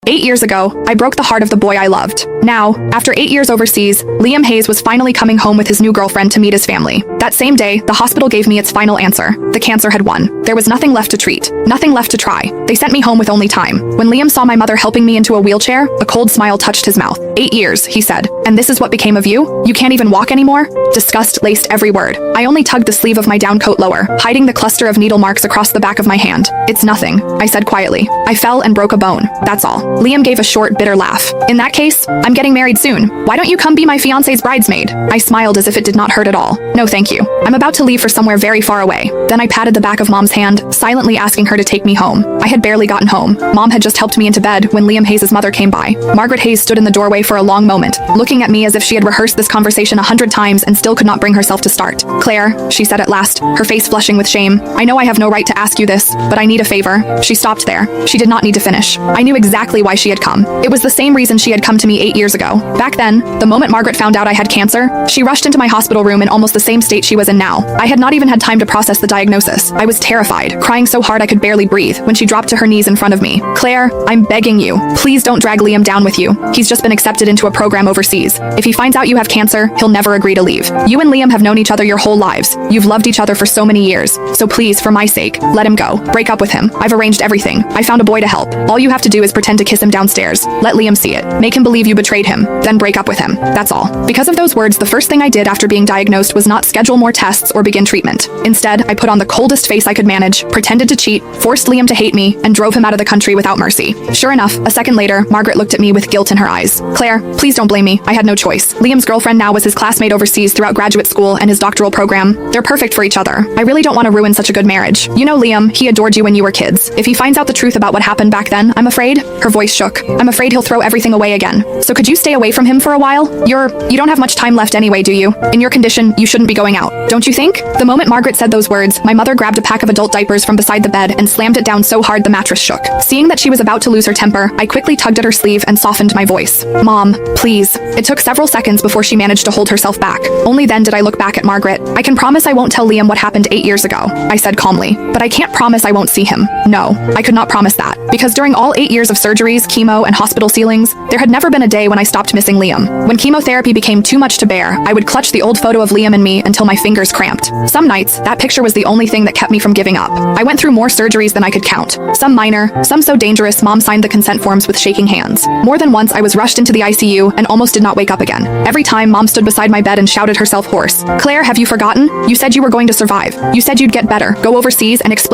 8 years ago, I broke the heart of the boy I loved. Now, after 8 years overseas, Liam Hayes was finally coming home with his new girlfriend to meet his family. That same day, the hospital gave me its final answer. The cancer had won. There was nothing left to treat, nothing left to try. They sent me home with only time. When Liam saw my mother helping me into a wheelchair, a cold smile touched his mouth. 8 years, he said. And this is what became of you? You can't even walk anymore? Disgust laced every word. I only tugged the sleeve of my down coat lower, hiding the cluster of needle marks across the back of my hand. It's nothing, I said quietly. I fell and broke a bone. That's all. Liam gave a short, bitter laugh. In that case, I'm getting married soon. Why don't you come be my fiancé's bridesmaid? I smiled as if it did not hurt at all. No thank you. I'm about to leave for somewhere very far away. Then I patted the back of Mom's hand, silently asking her to take me home. I had barely gotten home. Mom had just helped me into bed when Liam Hayes' mother came by. Margaret Hayes stood in the doorway for a long moment, looking at me as if she had rehearsed this conversation 100 times and still could not bring herself to start. Claire, she said at last, her face flushing with shame, I know I have no right to ask you this, but I need a favor. She stopped there. She did not need to finish. I knew exactly why she had come. It was the same reason she had come to me 8 years ago. Back then, the moment Margaret found out I had cancer, she rushed into my hospital room in almost the same state she was in now. I had not even had time to process the diagnosis. I was terrified, crying so hard I could barely breathe when she dropped to her knees in front of me. Claire, I'm begging you. Please don't drag Liam down with you. He's just been accepted into a program overseas. If he finds out you have cancer, he'll never agree to leave. You and Liam have known each other your whole lives. You've loved each other for so many years. So please, for my sake, let him go. Break up with him. I've arranged everything. I found a boy to help. All you have to do is pretend to kiss him downstairs. Let Liam see it. Make him believe you betrayed him. Then break up with him. That's all. Because of those words, the first thing I did after being diagnosed was not schedule more tests or begin treatment. Instead, I put on the coldest face I could manage, pretended to cheat, forced Liam to hate me, and drove him out of the country without mercy. Sure enough, a second later, Margaret looked at me with guilt in her eyes. Claire, please don't blame me. I had no choice. Liam's girlfriend now was his classmate overseas throughout graduate school and his doctoral program. They're perfect for each other. I really don't want to ruin such a good marriage. You know Liam, he adored you when you were kids. If he finds out the truth about what happened back then, I'm afraid, her voice shook. I'm afraid he'll throw everything away again. So could you stay away from him for a while? You don't have much time left anyway, do you? In your condition, you shouldn't be going out. Don't you think? The moment Margaret said those words, my mother grabbed a pack of adult diapers from beside the bed and slammed it down so hard the mattress shook. Seeing that she was about to lose her temper, I quickly tugged at her sleeve and softened my voice. Mom, please. It took several seconds before she managed to hold herself back. Only then did I look back at Margaret. I can promise I won't tell Liam what happened 8 years ago, I said calmly. But I can't promise I won't see him. No, I could not promise that. Because during all 8 years of surgeries, chemo, and hospital ceilings, there had never been a day when I stopped missing Liam. When chemotherapy became too much to bear, I would clutch the old photo of Liam and me until my fingers cramped. Some nights, that picture was the only thing that kept me from giving up. I went through more surgeries than I could count. Some minor, some so dangerous Mom signed the consent forms with shaking hands. More than once I was rushed into the ICU and almost did not wake up again. Every time Mom stood beside my bed and shouted herself hoarse. Claire, have you forgotten? You said you were going to survive. You said you'd get better, go overseas and explain